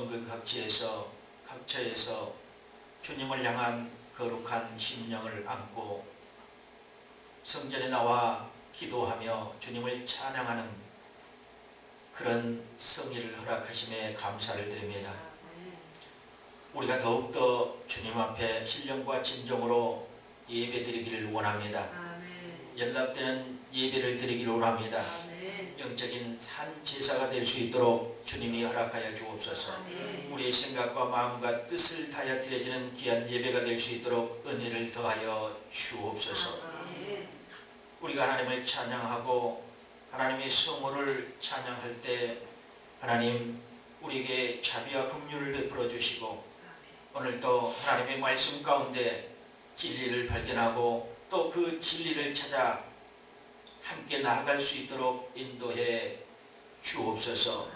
성근 각처에서 주님을 향한 거룩한 심령을 안고 성전에 나와 기도하며 주님을 찬양하는 그런 성의를 허락하심에 감사를 드립니다. 우리가 더욱더 주님 앞에 신령과 진정으로 예배드리기를 원합니다. 연락되는 예배를 드리기를 원합니다. 영적인 산제사가 될 수 있도록 주님이 허락하여 주옵소서. 우리의 생각과 마음과 뜻을 다하여 드려지는 귀한 예배가 될 수 있도록 은혜를 더하여 주옵소서. 우리가 하나님을 찬양하고 하나님의 성호를 찬양할 때 하나님 우리에게 자비와 긍휼을 베풀어 주시고 오늘도 하나님의 말씀 가운데 진리를 발견하고 또 그 진리를 찾아 함께 나아갈 수 있도록 인도해 주옵소서.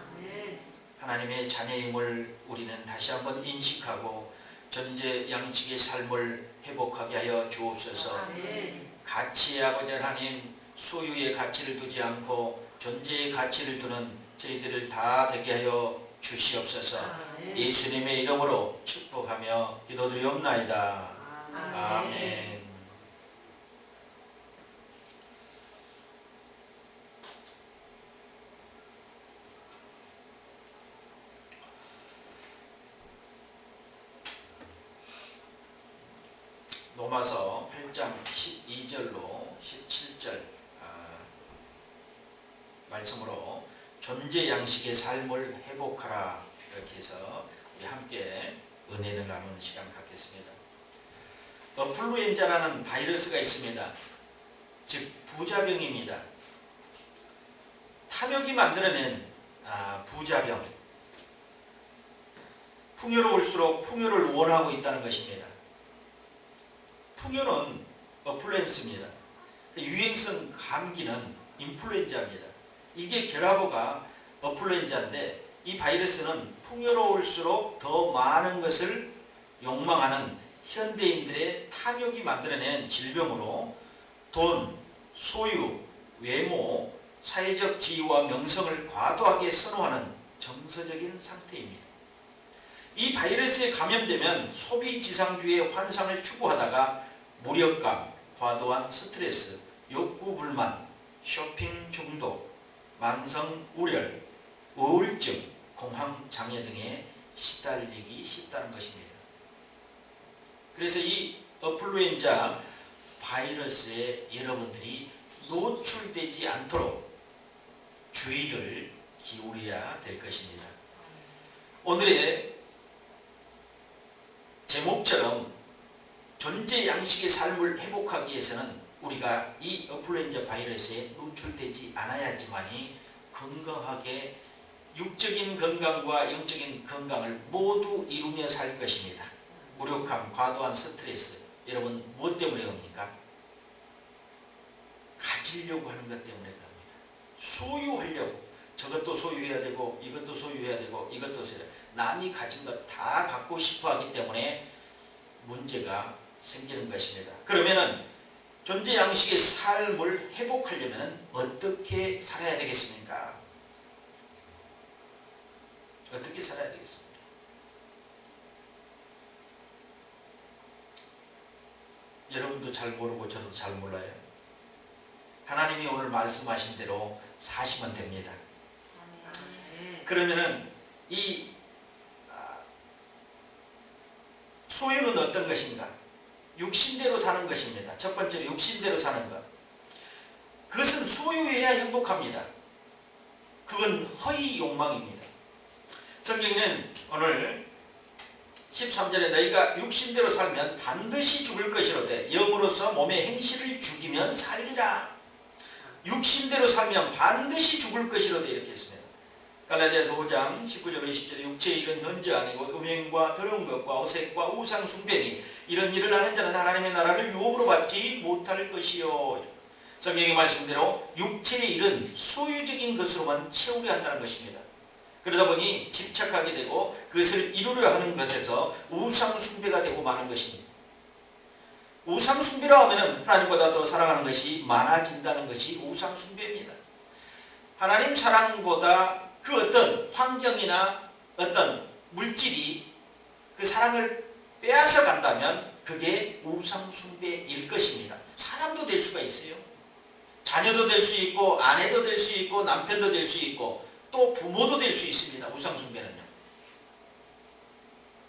하나님의 자녀임을 우리는 다시 한번 인식하고 존재 양식의 삶을 회복하게 하여 주옵소서. 가치의 아버지 하나님, 소유의 가치를 두지 않고 존재의 가치를 두는 저희들을 다 되게 하여 주시옵소서. 예수님의 이름으로 축복하며 기도드리옵나이다. 아멘. 로마서 8장 12절로 17절 말씀으로 존재 양식의 삶을 회복하라 이렇게 해서 우리 함께 은혜를 나누는 시간 갖겠습니다. 인플루엔자라는 바이러스가 있습니다. 즉 부작용입니다. 탐욕이 만들어낸 부작용. 풍요로울수록 풍요를 원하고 있다는 것입니다. 풍요는 인플루엔스입니다. 유행성 감기는 인플루엔자입니다. 이게 결합어가 인플루엔자인데 이 바이러스는 풍요로울수록 더 많은 것을 욕망하는 현대인들의 탐욕이 만들어낸 질병으로 돈, 소유, 외모, 사회적 지위와 명성을 과도하게 선호하는 정서적인 상태입니다. 이 바이러스에 감염되면 소비지상주의의 환상을 추구하다가 무력감, 과도한 스트레스, 욕구 불만, 쇼핑 중독, 만성 우열, 우울증, 공황 장애 등에 시달리기 쉽다는 것입니다. 그래서 이 인플루엔자 바이러스에 여러분들이 노출되지 않도록 주의를 기울여야 될 것입니다. 오늘의 제목처럼 존재 양식의 삶을 회복하기 위해서는 우리가 이 인플루엔자 바이러스에 노출되지 않아야지만이 건강하게 육적인 건강과 영적인 건강을 모두 이루며 살 것입니다. 무력함, 과도한 스트레스, 여러분 무엇 때문에 옵니까? 가지려고 하는 것 때문에 그럽니다. 소유하려고. 저것도 소유해야 되고 이것도 소유해야 되고 이것도 소유해야 되고 남이 가진 것 다 갖고 싶어 하기 때문에 문제가 생기는 것입니다. 그러면은 존재 양식의 삶을 회복하려면 어떻게 살아야 되겠습니까? 어떻게 살아야 되겠습니까? 여러분도 잘 모르고 저도 잘 몰라요. 하나님이 오늘 말씀하신 대로 사시면 됩니다. 그러면은 이 소유는 어떤 것인가? 육신대로 사는 것입니다. 첫 번째로 육신대로 사는 것. 그것은 소유해야 행복합니다. 그건 허위 욕망입니다. 성경에는 오늘 13절에 너희가 육신대로 살면 반드시 죽을 것이로되 영으로서 몸의 행실을 죽이면 살리라. 육신대로 살면 반드시 죽을 것이로되 이렇게 했습니다. 갈라디아서 5장 19절 20절에 육체의 일은 현재 아니고 음행과 더러운 것과 어색과 우상 숭배니 이런 일을 하는 자는 하나님의 나라를 유업으로 받지 못할 것이요. 성경의 말씀대로 육체의 일은 소유적인 것으로만 채우려 한다는 것입니다. 그러다 보니 집착하게 되고 그것을 이루려 하는 것에서 우상 숭배가 되고 마는 것입니다. 우상 숭배라 하면 하나님보다 더 사랑하는 것이 많아진다는 것이 우상 숭배입니다. 하나님 사랑보다 그 어떤 환경이나 어떤 물질이 그 사랑을 빼앗아 간다면 그게 우상숭배일 것입니다. 사람도 될 수가 있어요. 자녀도 될 수 있고 아내도 될 수 있고 남편도 될 수 있고 또 부모도 될 수 있습니다. 우상숭배는요.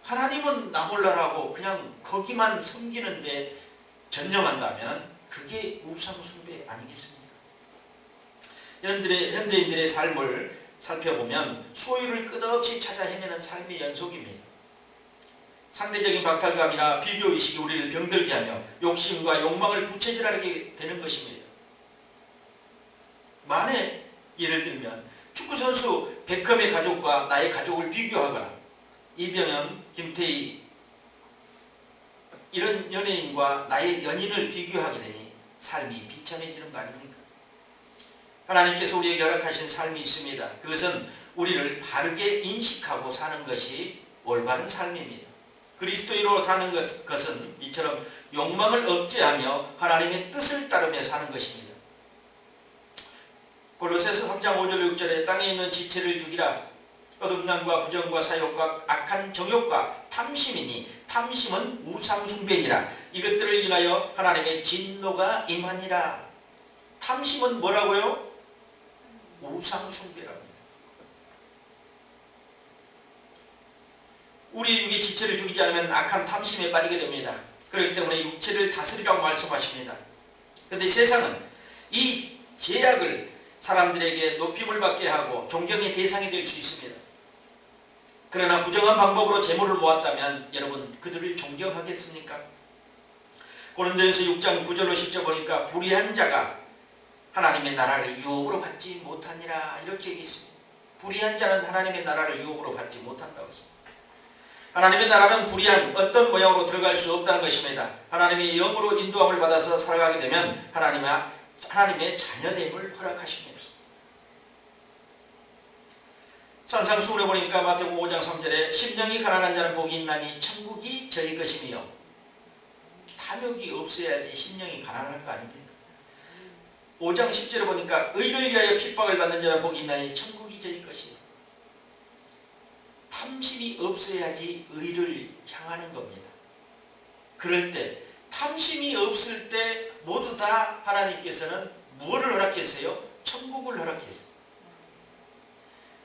하나님은 나 몰라라고 그냥 거기만 섬기는데 전념한다면 그게 우상숭배 아니겠습니까? 현대인들의 삶을 살펴보면 소유를 끝없이 찾아 헤매는 삶의 연속입니다. 상대적인 박탈감이나 비교의식이 우리를 병들게 하며 욕심과 욕망을 부채질하게 되는 것입니다. 만에 예를 들면 축구선수 베컴의 가족과 나의 가족을 비교하거나 이병헌, 김태희 이런 연예인과 나의 연인을 비교하게 되니 삶이 비참해지는 거 아닙니까? 하나님께서 우리에게 허락하신 삶이 있습니다. 그것은 우리를 바르게 인식하고 사는 것이 올바른 삶입니다. 그리스도인으로 사는 것은 이처럼 욕망을 억제하며 하나님의 뜻을 따르며 사는 것입니다. 골로새서 3장 5절 6절에 땅에 있는 지체를 죽이라. 거듭남과 부정과 사욕과 악한 정욕과 탐심이니 탐심은 우상숭배니라. 이것들을 인하여 하나님의 진노가 임하니라. 탐심은 뭐라고요? 우상숭배랍니다. 우리 육의 지체를 죽이지 않으면 악한 탐심에 빠지게 됩니다. 그렇기 때문에 육체를 다스리라고 말씀하십니다. 그런데 세상은 이 제약을 사람들에게 높임을 받게 하고 존경의 대상이 될 수 있습니다. 그러나 부정한 방법으로 재물을 모았다면 여러분 그들을 존경하겠습니까? 고린도전서 6장 9절로 10절 보니까 불의한 자가 하나님의 나라를 유업으로 받지 못하니라 이렇게 얘기했습니다. 불의한 자는 하나님의 나라를 유업으로 받지 못한다고 했습니다. 하나님의 나라는 불의한 어떤 모양으로 들어갈 수 없다는 것입니다. 하나님의 영으로 인도함을 받아서 살아가게 되면 하나님의 자녀됨을 허락하십니다. 산상수훈에 보니까 마태복음 5장 3절에 심령이 가난한 자는 복이 있나니 천국이 저희 것이며 탐욕이 없어야지 심령이 가난할 거 아닙니까? 5장 10절에 보니까 의를 위하여 핍박을 받는 자는 복이 있나니 천국이 저희 것이며 탐심이 없어야지 의를 향하는 겁니다. 그럴 때 탐심이 없을 때 모두 다 하나님께서는 무엇을 허락했어요? 천국을 허락했어요.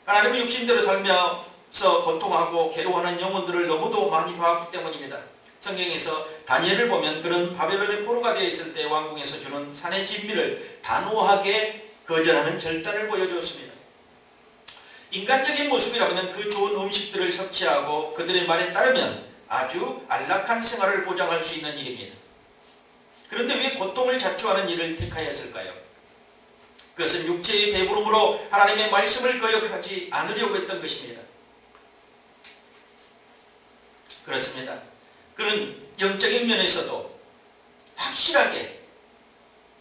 하나님은 육신대로 살면서 고통하고 괴로워하는 영혼들을 너무도 많이 봐왔기 때문입니다. 성경에서 다니엘을 보면 그는 바벨론의 포로가 되어 있을 때 왕궁에서 주는 산의 진미를 단호하게 거절하는 결단을 보여주었습니다. 인간적인 모습이라면 그 좋은 음식들을 섭취하고 그들의 말에 따르면 아주 안락한 생활을 보장할 수 있는 일입니다. 그런데 왜 고통을 자초하는 일을 택하였을까요? 그것은 육체의 배부름으로 하나님의 말씀을 거역하지 않으려고 했던 것입니다. 그렇습니다. 그는 영적인 면에서도 확실하게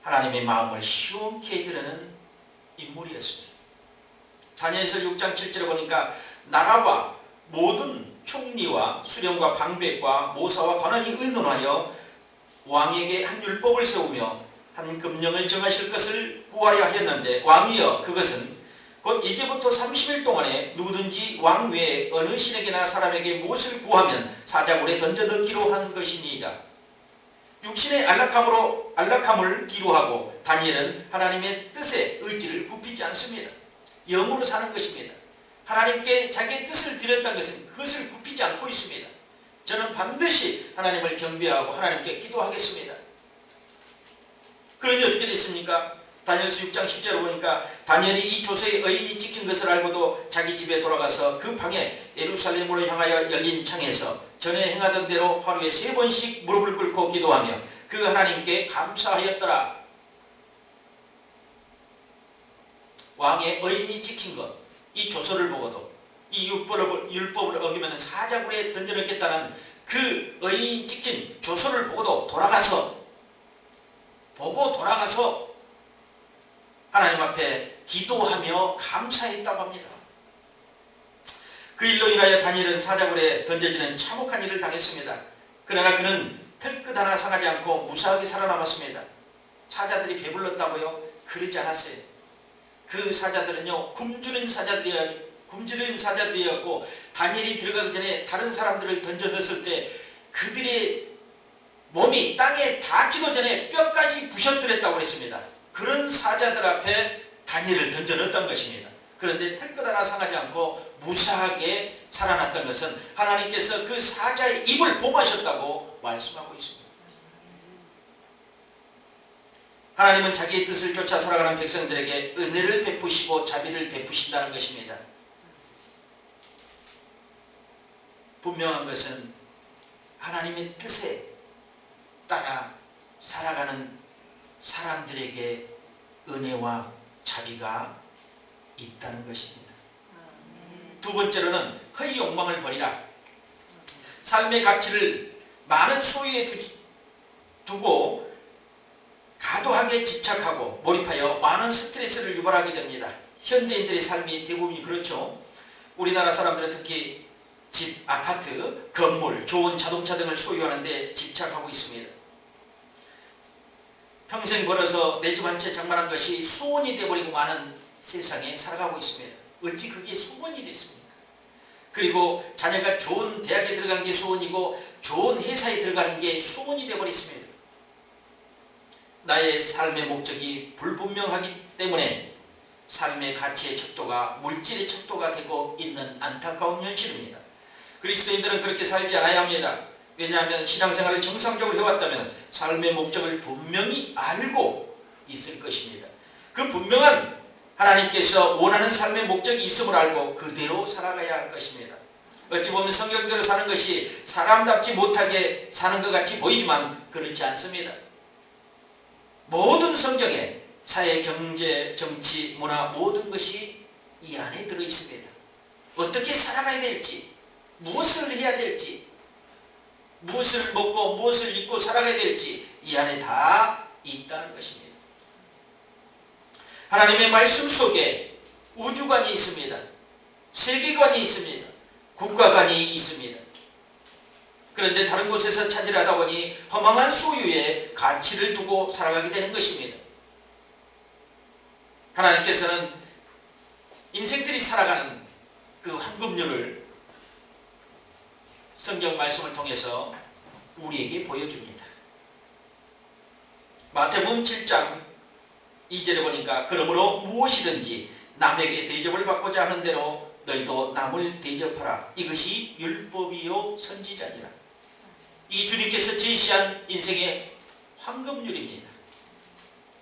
하나님의 마음을 시원케 해드리는 인물이었습니다. 다니엘서 6장 7절에 보니까 나라와 모든 총리와 수령과 방백과 모사와 관원이 의논하여 왕에게 한 율법을 세우며 한 금령을 정하실 것을 구하려 하였는데 왕이여 그것은 곧 이제부터 30일 동안에 누구든지 왕 외에 어느 신에게나 사람에게 무엇을 구하면 사자굴에 던져 넣기로 한 것이니이다. 육신의 안락함을 뒤로하고 다니엘은 하나님의 뜻에 의지를 굽히지 않습니다. 영으로 사는 것입니다. 하나님께 자기의 뜻을 드렸다는 것은 그것을 굽히지 않고 있습니다. 저는 반드시 하나님을 경배하고 하나님께 기도하겠습니다. 그러니 어떻게 됐습니까? 다니엘서 6장 10절을 보니까 다니엘이 이 조서의 의인이 찍힌 것을 알고도 자기 집에 돌아가서 그 방에 예루살렘으로 향하여 열린 창에서 전에 행하던 대로 하루에 3번씩 무릎을 꿇고 기도하며 그 하나님께 감사하였더라. 왕의 의인이 찍힌 것, 이 조서를 보고도 이 율법을 어기면 사자굴에 던져넣겠다는 그 의인이 찍힌 조서를 보고도 돌아가서 하나님 앞에 기도하며 감사했다고 합니다. 그 일로 인하여 다니엘은 사자굴에 던져지는 참혹한 일을 당했습니다. 그러나 그는 털끝 하나 상하지 않고 무사하게 살아남았습니다. 사자들이 배불렀다고요? 그러지 않았어요. 그 사자들은요 굶주린 굶주린 사자들이었고 다니엘이 들어가기 전에 다른 사람들을 던져 넣었을 때 그들의 몸이 땅에 닿기도 전에 뼈까지 부셔뜨렸다고 했습니다. 그런 사자들 앞에 다니엘을 던져 넣었던 것입니다. 그런데 털끝 하나 상하지 않고 무사하게 살아났던 것은 하나님께서 그 사자의 입을 봉하셨다고 말씀하고 있습니다. 하나님은 자기의 뜻을 쫓아 살아가는 백성들에게 은혜를 베푸시고 자비를 베푸신다는 것입니다. 분명한 것은 하나님의 뜻에 따라 살아가는 사람들에게 은혜와 자비가 있다는 것입니다. 두 번째로는 허위 욕망을 버리라. 삶의 가치를 많은 소유에 두고 과도하게 집착하고 몰입하여 많은 스트레스를 유발하게 됩니다. 현대인들의 삶이 대부분이 그렇죠. 우리나라 사람들은 특히 집, 아파트, 건물, 좋은 자동차 등을 소유하는 데 집착하고 있습니다. 평생 벌어서 내 집 한 채 장만한 것이 소원이 되어버리고 마는 세상에 살아가고 있습니다. 어찌 그게 소원이 됐습니까? 그리고 자녀가 좋은 대학에 들어간 게 소원이고 좋은 회사에 들어가는 게 소원이 되어버렸습니다. 나의 삶의 목적이 불분명하기 때문에 삶의 가치의 척도가 물질의 척도가 되고 있는 안타까운 현실입니다. 그리스도인들은 그렇게 살지 않아야 합니다. 왜냐하면 신앙생활을 정상적으로 해왔다면 삶의 목적을 분명히 알고 있을 것입니다. 그 분명한 하나님께서 원하는 삶의 목적이 있음을 알고 그대로 살아가야 할 것입니다. 어찌 보면 성경대로 사는 것이 사람답지 못하게 사는 것 같이 보이지만 그렇지 않습니다. 모든 성경에 사회, 경제, 정치, 문화 모든 것이 이 안에 들어있습니다. 어떻게 살아가야 될지, 무엇을 해야 될지, 무엇을 먹고 무엇을 입고 살아가야 될지 이 안에 다 있다는 것입니다. 하나님의 말씀 속에 우주관이 있습니다. 세계관이 있습니다. 국가관이 있습니다. 그런데 다른 곳에서 찾으려 하다 보니 허망한 소유에 가치를 두고 살아가게 되는 것입니다. 하나님께서는 인생들이 살아가는 그 황금률을 성경 말씀을 통해서 우리에게 보여줍니다. 마태복음 7장 2절에 보니까 그러므로 무엇이든지 남에게 대접을 받고자 하는 대로 너희도 남을 대접하라. 이것이 율법이요 선지자니라. 이 주님께서 제시한 인생의 황금률입니다.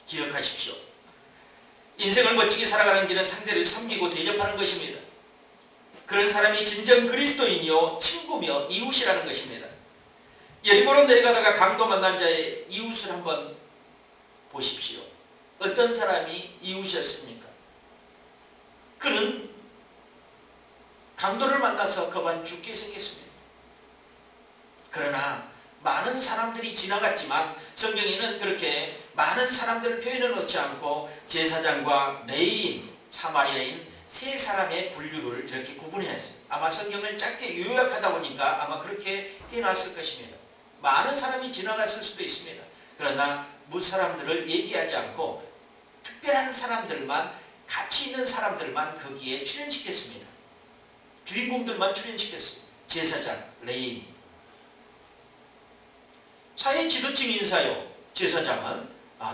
기억하십시오. 인생을 멋지게 살아가는 길은 상대를 섬기고 대접하는 것입니다. 그런 사람이 진정 그리스도인이요 친구며 이웃이라는 것입니다. 여리고로 내려가다가 강도 만난 자의 이웃을 한번 보십시오. 어떤 사람이 이웃이었습니까? 그는 강도를 만나서 그만 죽게 생겼습니다. 그러나 많은 사람들이 지나갔지만 성경에는 그렇게 많은 사람들을 표현해 놓지 않고 제사장과 레위인, 사마리아인 세 사람의 분류를 이렇게 구분했어요. 아마 성경을 짧게 요약하다 보니까 아마 그렇게 해놨을 것입니다. 많은 사람이 지나갔을 수도 있습니다. 그러나 무사람들을 얘기하지 않고 특별한 사람들만, 가치 있는 사람들만 거기에 출연시켰습니다. 주인공들만 출연시켰어요. 제사장, 레위인. 사회 지도층 인사요. 제사장은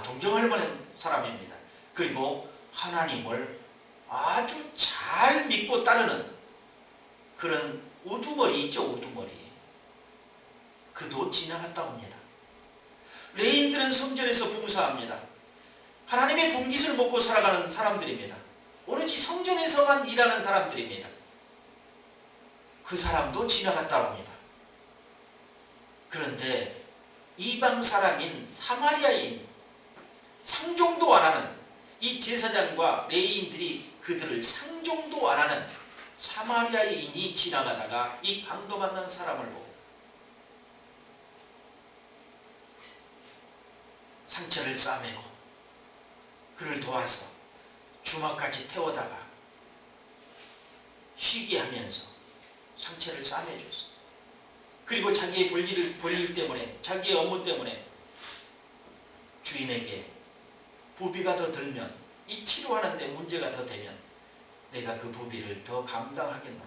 존경할 만한 사람입니다. 그리고 하나님을 아주 잘 믿고 따르는 그런 우두머리 있죠. 우두머리. 그도 지나갔다 옵니다. 레위인들은 성전에서 봉사합니다. 하나님의 분깃을 먹고 살아가는 사람들입니다. 오로지 성전에서만 일하는 사람들입니다. 그 사람도 지나갔다 옵니다. 그런데 이방 사람인 사마리아인, 상종도 안 하는 이 제사장과 레위인들이 그들을 상종도 안 하는 사마리아인이 지나가다가 이 강도 만난 사람을 보고 상처를 싸매고 그를 도와서 주막까지 태워다가 쉬게 하면서 상처를 싸매줬어. 그리고 자기의 볼일 때문에, 자기의 업무 때문에 주인에게 부비가 더 들면, 이 치료하는데 문제가 더 되면 내가 그 부비를 더 감당하겠나?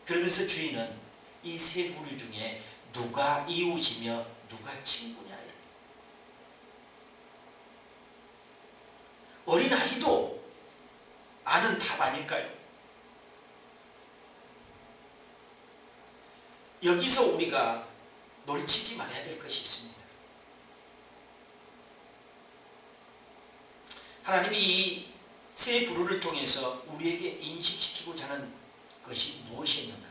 그러면서 주인은 이 세 부류 중에 누가 이웃이며 누가 친구냐? 어린아이도 아는 답 아닐까요? 여기서 우리가 놓치지 말아야 될 것이 있습니다. 하나님이 이 세 부류를 통해서 우리에게 인식시키고자 하는 것이 무엇이었는가?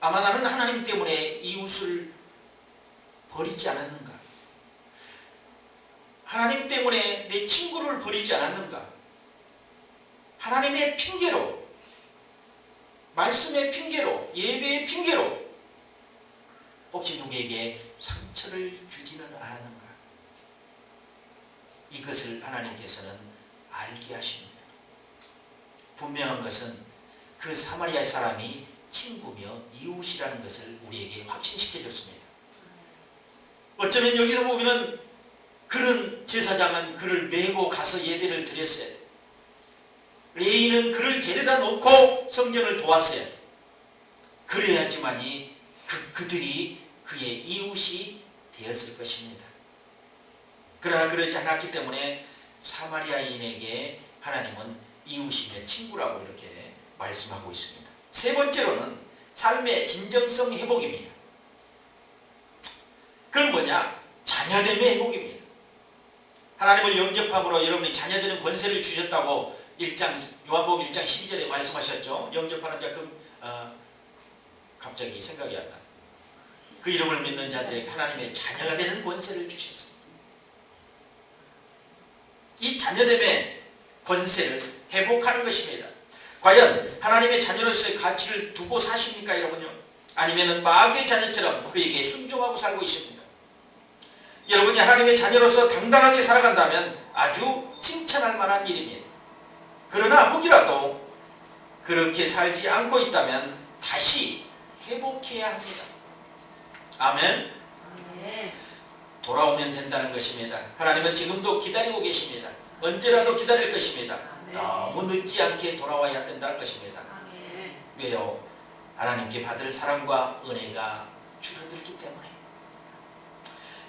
아마 나는 하나님 때문에 이웃을 버리지 않았는가? 하나님 때문에 내 친구를 버리지 않았는가? 하나님의 핑계로, 말씀의 핑계로, 예배의 핑계로 혹시 누구에게 상처를 주지는 않았는가? 이것을 하나님께서는 알게 하십니다. 분명한 것은 그 사마리아 사람이 친구며 이웃이라는 것을 우리에게 확신시켜 줬습니다. 어쩌면 여기서 보면 그런 제사장은 그를 메고 가서 예배를 드렸어요. 레위인은 그를 데려다 놓고 성전을 도왔어요. 그래야지만이 그들이 그의 이웃이 되었을 것입니다. 그러나 그러지 않았기 때문에 사마리아인에게 하나님은 이웃이며 친구라고 이렇게 말씀하고 있습니다. 세 번째로는 삶의 진정성 회복입니다. 그건 뭐냐? 자녀됨의 회복입니다. 하나님을 영접함으로 여러분이 자녀되는 권세를 주셨다고 요한복음 1장 12절에 말씀하셨죠. 영접하는 자 갑자기 생각이 안 나요. 그 이름을 믿는 자들에게 하나님의 자녀가 되는 권세를 주셨습니다. 이 자녀됨의 권세를 회복하는 것입니다. 과연 하나님의 자녀로서의 가치를 두고 사십니까, 여러분요? 아니면 마귀의 자녀처럼 그에게 순종하고 살고 있습니까? 여러분이 하나님의 자녀로서 당당하게 살아간다면 아주 칭찬할 만한 일입니다. 그러나 혹이라도 그렇게 살지 않고 있다면 다시 회복해야 합니다. 아멘. 돌아오면 된다는 것입니다. 하나님은 지금도 기다리고 계십니다. 언제라도 기다릴 것입니다. 너무 늦지 않게 돌아와야 된다는 것입니다. 왜요? 하나님께 받을 사랑과 은혜가 줄어들기 때문에.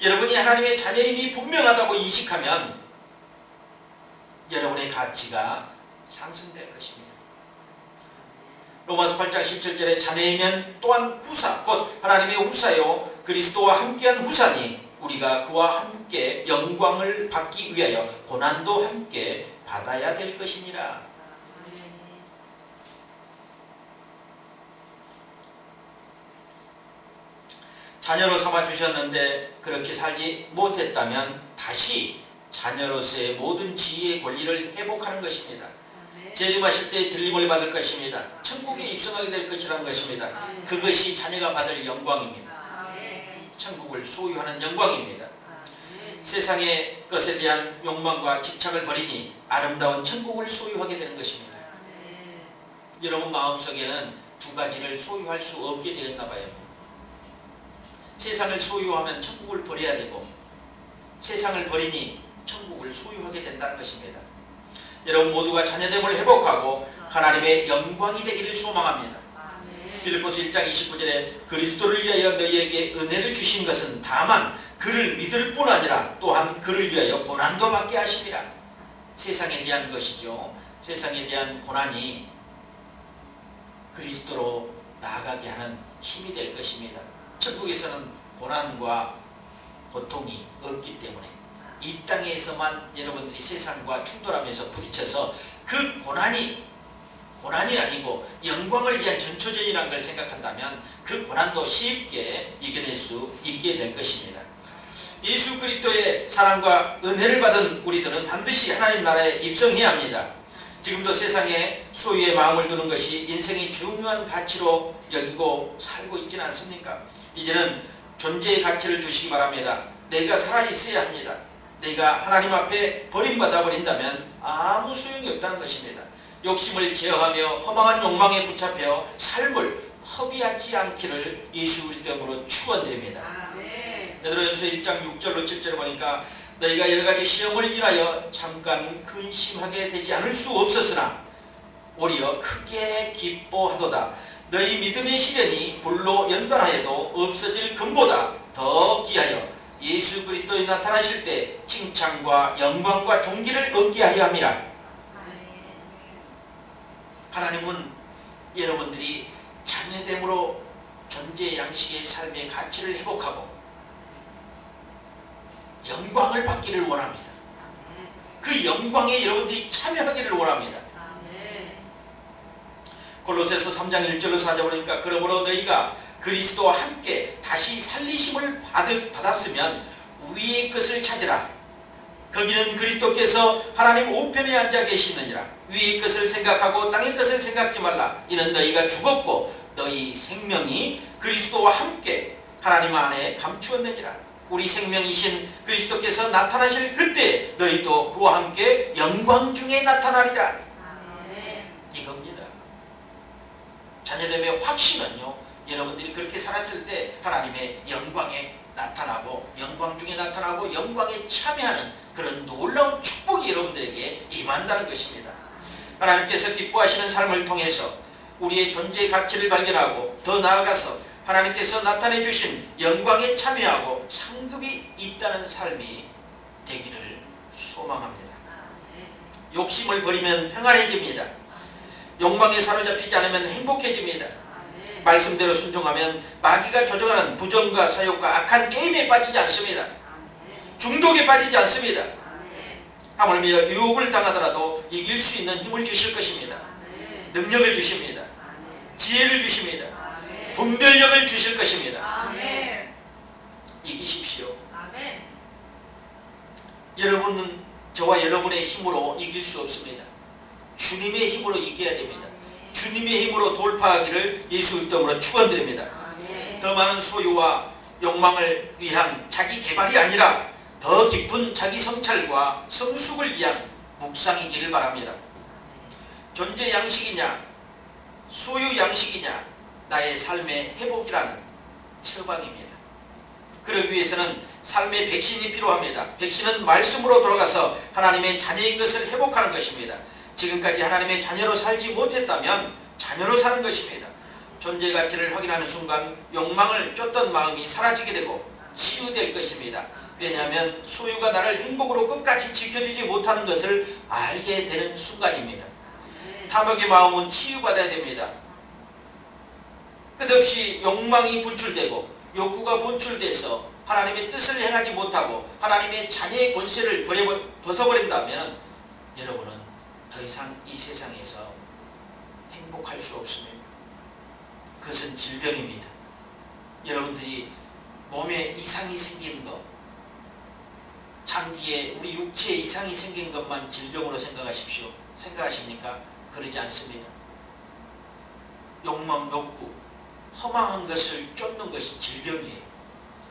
여러분이 하나님의 자녀임이 분명하다고 인식하면 여러분의 가치가 상승될 것입니다. 로마서 8장 17절에 자녀이면 또한 후사, 곧 하나님의 후사요 그리스도와 함께한 후사니 우리가 그와 함께 영광을 받기 위하여 고난도 함께 받아야 될 것이니라. 자녀로 삼아 주셨는데 그렇게 살지 못했다면 다시 자녀로서의 모든 지위의 권리를 회복하는 것입니다. 재림하실 때 들림을 받을 것입니다. 천국에 입성하게 될 것이라는 것입니다. 그것이 자녀가 받을 영광입니다. 천국을 소유하는 영광입니다. 세상의 것에 대한 욕망과 집착을 버리니 아름다운 천국을 소유하게 되는 것입니다. 여러분 마음속에는 두 가지를 소유할 수 없게 되었나 봐요. 세상을 소유하면 천국을 버려야 되고 세상을 버리니 천국을 소유하게 된다는 것입니다. 여러분 모두가 자녀됨을 회복하고 하나님의 영광이 되기를 소망합니다. 빌립보서 1장 29절에 그리스도를 위하여 너희에게 은혜를 주신 것은 다만 그를 믿을 뿐 아니라 또한 그를 위하여 고난도 받게 하심이라. 세상에 대한 것이죠. 세상에 대한 고난이 그리스도로 나아가게 하는 힘이 될 것입니다. 천국에서는 고난과 고통이 없기 때문에 이 땅에서만 여러분들이 세상과 충돌하면서 부딪혀서 그 고난이 아니고 영광을 위한 전초전이라는 걸 생각한다면 그 고난도 쉽게 이겨낼 수 있게 될 것입니다. 예수 그리스도의 사랑과 은혜를 받은 우리들은 반드시 하나님 나라에 입성해야 합니다. 지금도 세상에 소유의 마음을 두는 것이 인생의 중요한 가치로 여기고 살고 있지는 않습니까? 이제는 존재의 가치를 두시기 바랍니다. 내가 살아있어야 합니다. 내가 하나님 앞에 버림받아 버린다면 아무 소용이 없다는 것입니다. 욕심을 제어하며 허망한 욕망에 붙잡혀 삶을 허비하지 않기를 예수 그리스도 이름으로 축원드립니다. 베드로전서 1장 6절로 7절을 보니까 너희가 여러가지 시험을 인하여 잠깐 근심하게 되지 않을 수 없었으나 오히려 크게 기뻐하도다. 너희 믿음의 시련이 불로 연단하여도 없어질 금보다 더 귀하여 예수 그리스도에 나타나실 때 칭찬과 영광과 존귀를 얻게 하려 함이라. 하나님은 여러분들이 자녀됨으로 존재 양식의 삶의 가치를 회복하고 영광을 받기를 원합니다. 그 영광에 여러분들이 참여하기를 원합니다. 골로새서 3장 1절로 4절 보니까 그러므로 너희가 그리스도와 함께 다시 살리심을 받았으면 위의 것을 찾으라. 거기는 그리스도께서 하나님 우편에 앉아 계시느니라. 위의 것을 생각하고 땅의 것을 생각지 말라. 이는 너희가 죽었고 너희 생명이 그리스도와 함께 하나님 안에 감추었느니라. 우리 생명이신 그리스도께서 나타나실 그때 너희도 그와 함께 영광 중에 나타나리라. 이겁니다. 자녀됨의 확신은요, 여러분들이 그렇게 살았을 때 하나님의 영광에 나타나고 영광 중에 나타나고 영광에 참여하는 그런 놀라운 축복이 여러분들에게 임한다는 것입니다. 하나님께서 기뻐하시는 삶을 통해서 우리의 존재의 가치를 발견하고 더 나아가서 하나님께서 나타내 주신 영광에 참여하고 상급이 있다는 삶이 되기를 소망합니다. 욕심을 버리면 평안해집니다. 욕망에 사로잡히지 않으면 행복해집니다. 말씀대로 순종하면 마귀가 조종하는 부정과 사욕과 악한 게임에 빠지지 않습니다. 중독에 빠지지 않습니다. 하물며 유혹을 당하더라도 이길 수 있는 힘을 주실 것입니다. 능력을 주십니다. 지혜를 주십니다. 분별력을 주실 것입니다. 이기십시오. 여러분은 저와 여러분의 힘으로 이길 수 없습니다. 주님의 힘으로 이겨야 됩니다. 주님의 힘으로 돌파하기를 예수 이름으로 축원드립니다. 더 많은 소유와 욕망을 위한 자기 개발이 아니라 더 깊은 자기 성찰과 성숙을 위한 묵상이기를 바랍니다. 존재 양식이냐 소유 양식이냐 나의 삶의 회복이라는 처방입니다. 그러기 위해서는 삶의 백신이 필요합니다. 백신은 말씀으로 돌아가서 하나님의 자녀인 것을 회복하는 것입니다. 지금까지 하나님의 자녀로 살지 못했다면 자녀로 사는 것입니다. 존재 가치를 확인하는 순간 욕망을 쫓던 마음이 사라지게 되고 치유될 것입니다. 왜냐하면 소유가 나를 행복으로 끝까지 지켜주지 못하는 것을 알게 되는 순간입니다. 탐욕의 마음은 치유받아야 됩니다. 끝없이 욕망이 분출되고 욕구가 분출돼서 하나님의 뜻을 행하지 못하고 하나님의 자녀의 권세를 벗어버린다면 여러분은 더 이상 이 세상에서 행복할 수 없습니다. 그것은 질병입니다. 여러분들이 몸에 이상이 생긴 것, 장기에 우리 육체에 이상이 생긴 것만 질병으로 생각하십시오. 생각하십니까? 그러지 않습니다. 욕망, 욕구, 허망한 것을 쫓는 것이 질병이에요.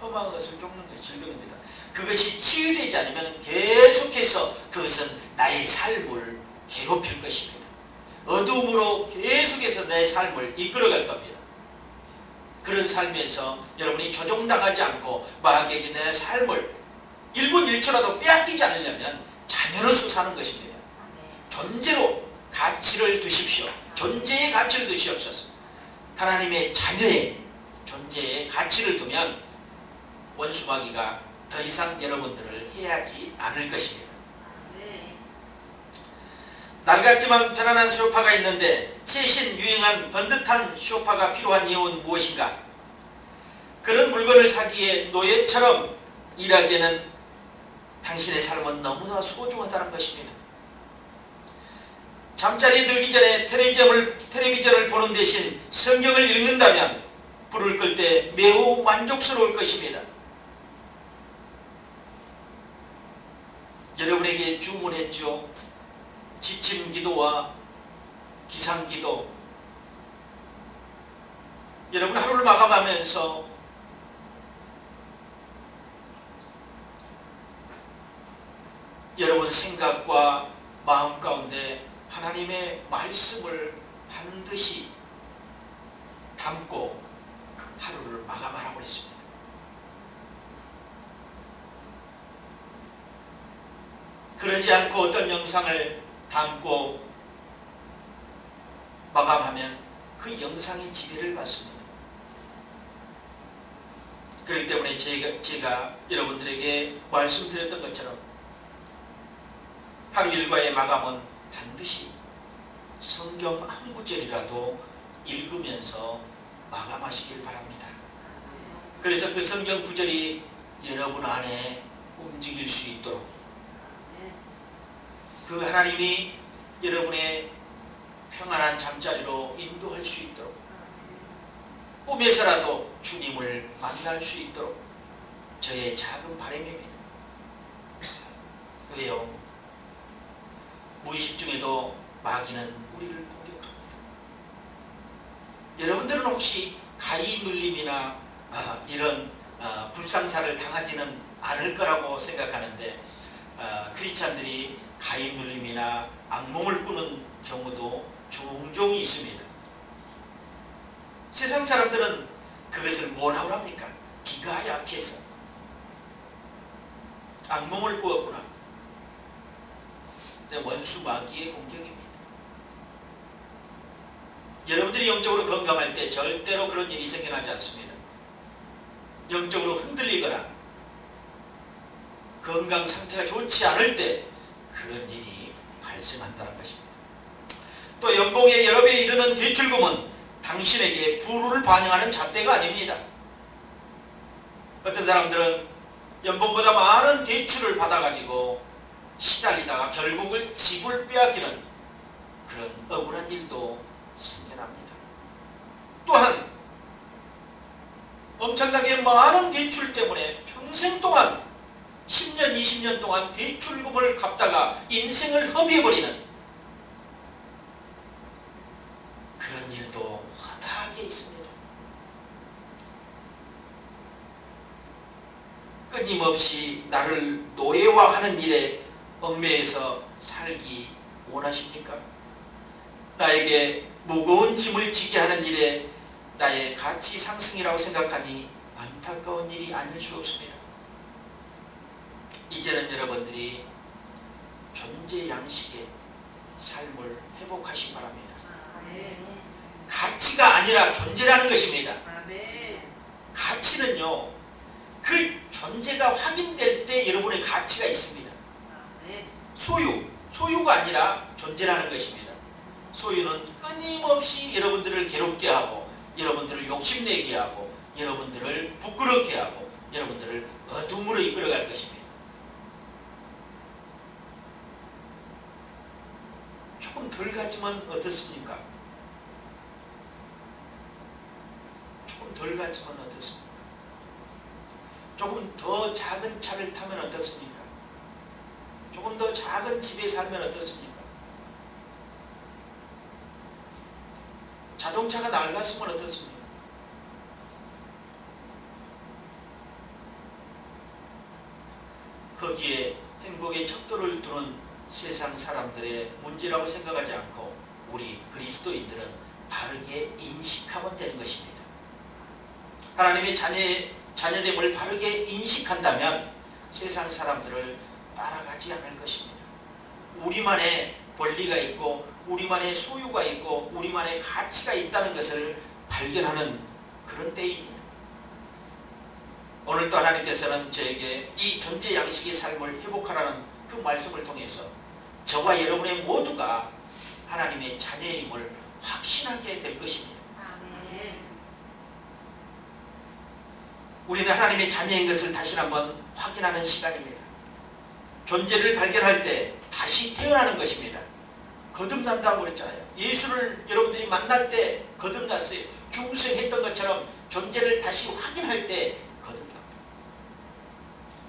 허망한 것을 쫓는 것이 질병입니다. 그것이 치유되지 않으면 계속해서 그것은 나의 삶을 괴롭힐 것입니다. 어둠으로 계속해서 내 삶을 이끌어갈 겁니다. 그런 삶에서 여러분이 조종당하지 않고 마귀에게 내 삶을 1분 1초라도 빼앗기지 않으려면 자녀로서 사는 것입니다. 존재로 가치를 두십시오. 존재의 가치를 두시옵소서. 하나님의 자녀의 존재의 가치를 두면 원수 마귀가 더 이상 여러분들을 해하지 않을 것입니다. 낡았지만 편안한 소파가 있는데 최신 유행한 번듯한 소파가 필요한 이유는 무엇인가? 그런 물건을 사기에 노예처럼 일하기에는 당신의 삶은 너무나 소중하다는 것입니다. 잠자리에 들기 전에 텔레비전을 보는 대신 성경을 읽는다면 불을 끌 때 매우 만족스러울 것입니다. 여러분에게 주문했죠. 지침 기도와 기상 기도. 여러분 하루를 마감하면서 여러분 생각과 마음 가운데 하나님의 말씀을 반드시 담고 하루를 마감하라고 했습니다. 그러지 않고 어떤 영상을 담고 마감하면 그 영상이 지배를 받습니다. 그렇기 때문에 제가 여러분들에게 말씀드렸던 것처럼 하루 일과의 마감은 반드시 성경 한 구절이라도 읽으면서 마감하시길 바랍니다. 그래서 그 성경 구절이 여러분 안에 움직일 수 있도록, 그 하나님이 여러분의 평안한 잠자리로 인도할 수 있도록, 꿈에서라도 주님을 만날 수 있도록 저의 작은 바람입니다. 왜요? 무의식 중에도 마귀는 우리를 공격합니다. 여러분들은 혹시 가히 눌림이나 이런 불상사를 당하지는 않을 거라고 생각하는데, 크리스찬들이 가히 눌림이나 악몽을 꾸는 경우도 종종 있습니다. 세상 사람들은 그것을 뭐라고 합니까? 기가 약해서 악몽을 꾸었구나. 원수 마귀의 공격입니다. 여러분들이 영적으로 건강할 때 절대로 그런 일이 생겨나지 않습니다. 영적으로 흔들리거나 건강 상태가 좋지 않을 때 그런 일이 발생한다는 것입니다. 또 연봉의 여러 배에 이르는 대출금은 당신에게 불우를 반영하는 잣대가 아닙니다. 어떤 사람들은 연봉보다 많은 대출을 받아가지고 시달리다가 결국은 집을 빼앗기는 그런 억울한 일도 생겨납니다. 또한 엄청나게 많은 대출 때문에 평생 동안 10년, 20년 동안 대출금을 갚다가 인생을 허비해버리는 그런 일도 허다하게 있습니다. 끊임없이 나를 노예화하는 일에 얽매여서 살기 원하십니까? 나에게 무거운 짐을 지게 하는 일에 나의 가치 상승이라고 생각하니 안타까운 일이 아닐 수 없습니다. 이제는 여러분들이 존재 양식의 삶을 회복하시기 바랍니다. 가치가 아니라 존재라는 것입니다. 가치는요, 그 존재가 확인될 때 여러분의 가치가 있습니다. 소유가 아니라 존재라는 것입니다. 소유는 끊임없이 여러분들을 괴롭게 하고, 여러분들을 욕심내게 하고, 여러분들을 부끄럽게 하고, 여러분들을 어둠으로 이끌어갈 것입니다. 조금 덜 가지면 어떻습니까? 조금 덜 가지면 어떻습니까? 조금 더 작은 차를 타면 어떻습니까? 조금 더 작은 집에 살면 어떻습니까? 자동차가 낡았으면 어떻습니까? 거기에 행복의 척도를 두는 세상 사람들의 문제라고 생각하지 않고 우리 그리스도인들은 바르게 인식하면 되는 것입니다. 하나님의 자녀됨을 바르게 인식한다면 세상 사람들을 따라가지 않을 것입니다. 우리만의 권리가 있고 우리만의 소유가 있고 우리만의 가치가 있다는 것을 발견하는 그런 때입니다. 오늘도 하나님께서는 저에게 이 존재 양식의 삶을 회복하라는 그 말씀을 통해서 저와 여러분의 모두가 하나님의 자녀임을 확신하게 될 것입니다. 우리는 하나님의 자녀인 것을 다시 한번 확인하는 시간입니다. 존재를 발견할 때 다시 태어나는 것입니다. 거듭난다고 그랬잖아요. 예수를 여러분들이 만날 때 거듭났어요. 중생했던 것처럼 존재를 다시 확인할 때 거듭납니다.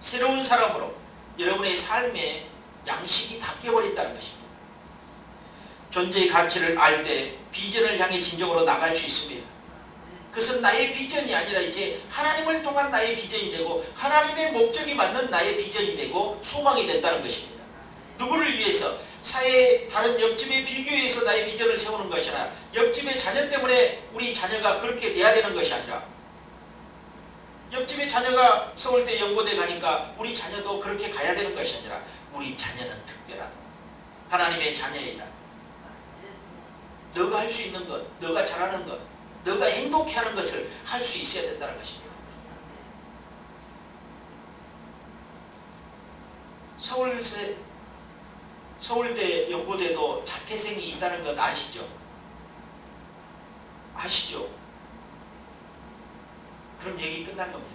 새로운 사람으로 여러분의 삶의 양식이 바뀌어버린다는 것입니다. 존재의 가치를 알 때 비전을 향해 진정으로 나갈 수 있습니다. 그것은 나의 비전이 아니라 이제 하나님을 통한 나의 비전이 되고 하나님의 목적이 맞는 나의 비전이 되고 소망이 된다는 것입니다. 누구를 위해서? 사회의 다른 옆집에 비교해서 나의 비전을 세우는 것이 아니라 옆집의 자녀 때문에 우리 자녀가 그렇게 돼야 되는 것이 아니라 옆집의 자녀가 서울대 연고대 가니까 우리 자녀도 그렇게 가야 되는 것이 아니라 우리 자녀는 특별하다. 하나님의 자녀이다. 너가 할 수 있는 것, 너가 잘하는 것, 너가 행복해하는 것을 할 수 있어야 된다는 것입니다. 서울대 연고대도 자퇴생이 있다는 것 아시죠? 아시죠? 그럼 얘기 끝난 겁니다.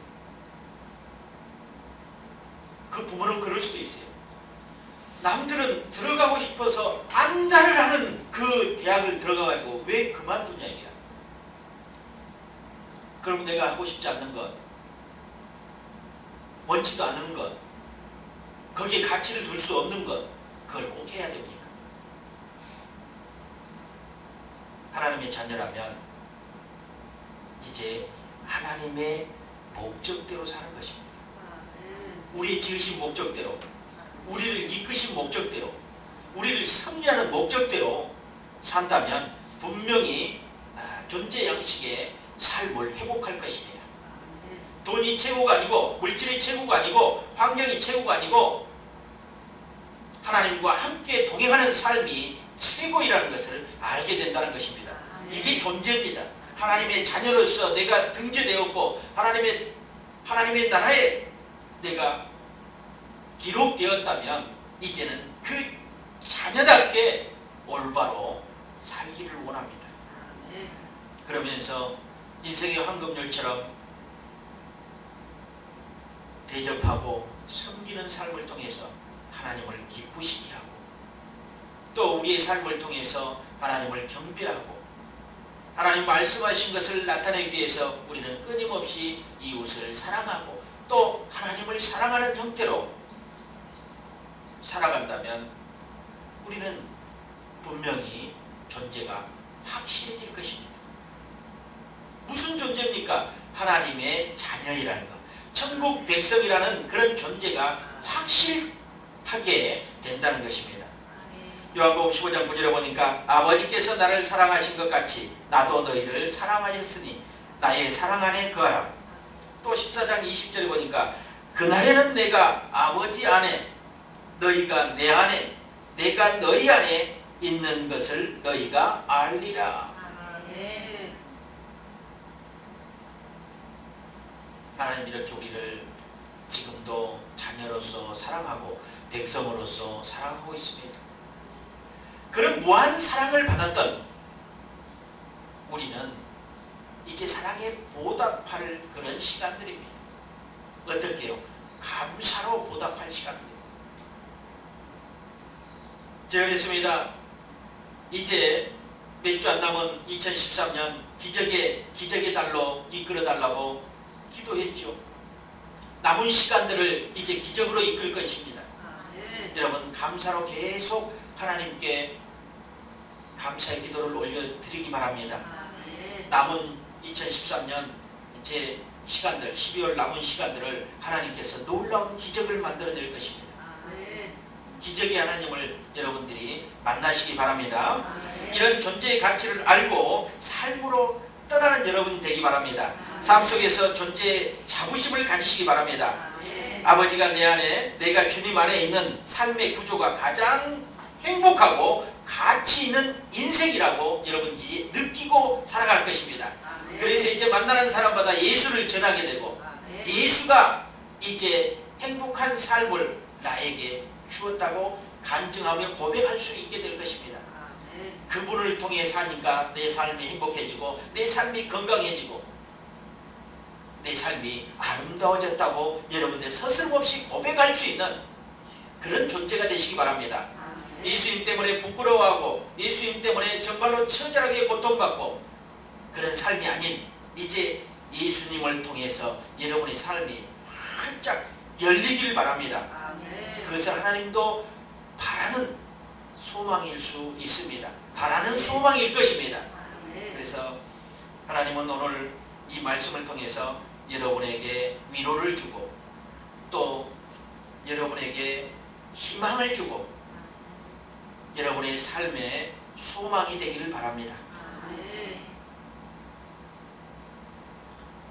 그 부모는 그럴 수도 있어요. 남들은 들어가고 싶어서 안달을 하는 그 대학을 들어가가지고 왜 그만두냐 이게야. 그럼 내가 하고 싶지 않는 것, 원치도 않는 것, 거기에 가치를 둘 수 없는 것, 그걸 꼭 해야 됩니까? 하나님의 자녀라면 이제 하나님의 목적대로 사는 것입니다. 우리 지으신 목적대로, 우리를 이끄신 목적대로, 우리를 섭리하는 목적대로 산다면 분명히 존재 양식의 삶을 회복할 것입니다. 돈이 최고가 아니고, 물질이 최고가 아니고, 환경이 최고가 아니고, 하나님과 함께 동행하는 삶이 최고이라는 것을 알게 된다는 것입니다. 이게 존재입니다. 하나님의 자녀로서 내가 등재되었고 하나님의 나라에 내가 기록되었다면 이제는 그 자녀답게 올바로 살기를 원합니다. 그러면서 인생의 황금률처럼 대접하고 섬기는 삶을 통해서 하나님을 기쁘시게 하고 또 우리의 삶을 통해서 하나님을 경배하고 하나님 말씀하신 것을 나타내기 위해서 우리는 끊임없이 이웃을 사랑하고 또 하나님을 사랑하는 형태로 살아간다면 우리는 분명히 존재가 확실해질 것입니다. 무슨 존재입니까? 하나님의 자녀이라는 것, 천국 백성이라는 그런 존재가 확실하게 된다는 것입니다. 요한복음 15장 9절에 보니까 아버지께서 나를 사랑하신 것 같이 나도 너희를 사랑하였으니 나의 사랑 안에 거하라. 또 14장 20절에 보니까 그날에는 내가 아버지 안에 너희가 내 안에 내가 너희 안에 있는 것을 너희가 알리라. 하나님 이렇게 우리를 지금도 자녀로서 사랑하고 백성으로서 사랑하고 있습니다. 그런 무한 사랑을 받았던 우리는 이제 사랑에 보답할 그런 시간들입니다. 어떻게요? 감사로 보답할 시간입니다. 제가 그랬습니다. 이제 몇 주 안 남은 2013년 기적의 달로 이끌어달라고 기도했죠. 남은 시간들을 이제 기적으로 이끌 것입니다. 여러분 감사로 계속 하나님께 감사의 기도를 올려드리기 바랍니다. 남은 2013년 제 시간들 12월 남은 시간들을 하나님께서 놀라운 기적을 만들어낼 것입니다. 기적의 하나님을 여러분들이 만나시기 바랍니다. 이런 존재의 가치를 알고 삶으로 떠나는 여러분이 되기 바랍니다. 삶 속에서 존재의 자부심을 가지시기 바랍니다. 아버지가 내 안에 내가 주님 안에 있는 삶의 구조가 가장 행복하고 가치 있는 인생이라고 여러분이 느끼고 살아갈 것입니다. 그래서 이제 만나는 사람마다 예수를 전하게 되고 예수가 이제 행복한 삶을 나에게 주었다고 간증하며 고백할 수 있게 될 것입니다. 그분을 통해 사니까 내 삶이 행복해지고 내 삶이 건강해지고 내 삶이 아름다워졌다고 여러분들 서슴없이 고백할 수 있는 그런 존재가 되시기 바랍니다. 예수님 때문에 부끄러워하고 예수님 때문에 정말로 처절하게 고통받고 그런 삶이 아닌 이제 예수님을 통해서 여러분의 삶이 활짝 열리길 바랍니다. 그것을 하나님도 바라는 소망일 수 있습니다. 바라는 소망일 것입니다. 그래서 하나님은 오늘 이 말씀을 통해서 여러분에게 위로를 주고 또 여러분에게 희망을 주고 여러분의 삶에 소망이 되기를 바랍니다.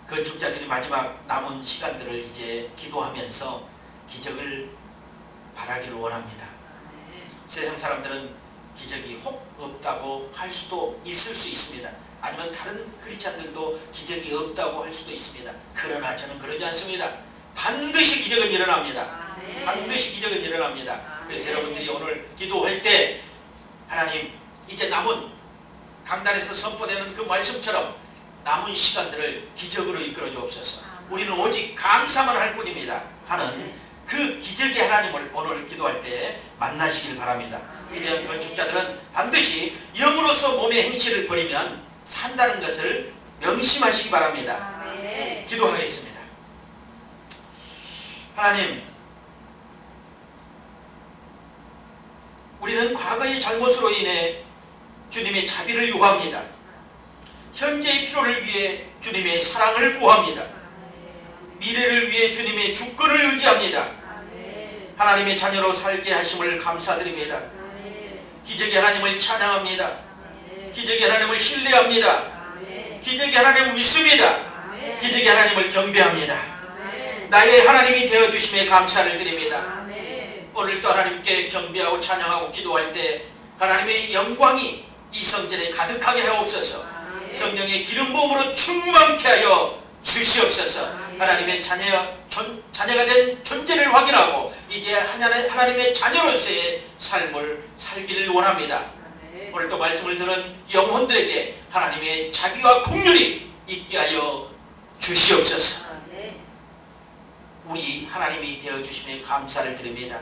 건축자들이 마지막 남은 시간들을 이제 기도하면서 기적을 바라기를 원합니다. 세상 사람들은 기적이 혹 없다고 할 수도 있을 수 있습니다. 아니면 다른 크리스찬들도 기적이 없다고 할 수도 있습니다. 그러나 저는 그러지 않습니다. 반드시 기적은 일어납니다. 반드시 기적은 일어납니다. 그래서 여러분들이 오늘 기도할 때 하나님, 이제 남은 강단에서 선포되는 그 말씀처럼 남은 시간들을 기적으로 이끌어 주옵소서. 우리는 오직 감사만 할 뿐입니다 하는 그 기적의 하나님을 오늘 기도할 때 만나시길 바랍니다. 위대한 건축자들은 반드시 영으로서 몸의 행실을 버리면 산다는 것을 명심하시기 바랍니다. 기도하겠습니다. 하나님, 우리는 과거의 잘못으로 인해 주님의 자비를 요구합니다. 현재의 필요를 위해 주님의 사랑을 구합니다. 미래를 위해 주님의 주권을 의지합니다. 하나님의 자녀로 살게 하심을 감사드립니다. 기적의 하나님을 찬양합니다. 기적의 하나님을 신뢰합니다. 기적의 하나님을 믿습니다. 기적의 하나님을 경배합니다. 나의 하나님이 되어주심에 감사를 드립니다. 오늘도 하나님께 경배하고 찬양하고 기도할 때 하나님의 영광이 이 성전에 가득하게 하옵소서. 성령의 기름 부음으로 충만케 하여 주시옵소서. 하나님의 자녀가 된 존재를 확인하고 이제 하나님의 자녀로서의 삶을 살기를 원합니다. 오늘도 말씀을 들은 영혼들에게 하나님의 자비와 긍휼이 있게 하여 주시옵소서. 우리 하나님이 되어주심에 감사를 드립니다.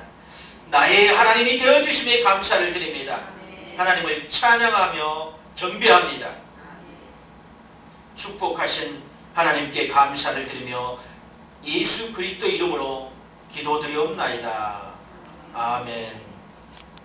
나의 하나님이 되어주심에 감사를 드립니다. 하나님을 찬양하며 경배합니다. 축복하신 하나님께 감사를 드리며 예수 그리스도 이름으로 기도드리옵나이다. 아멘.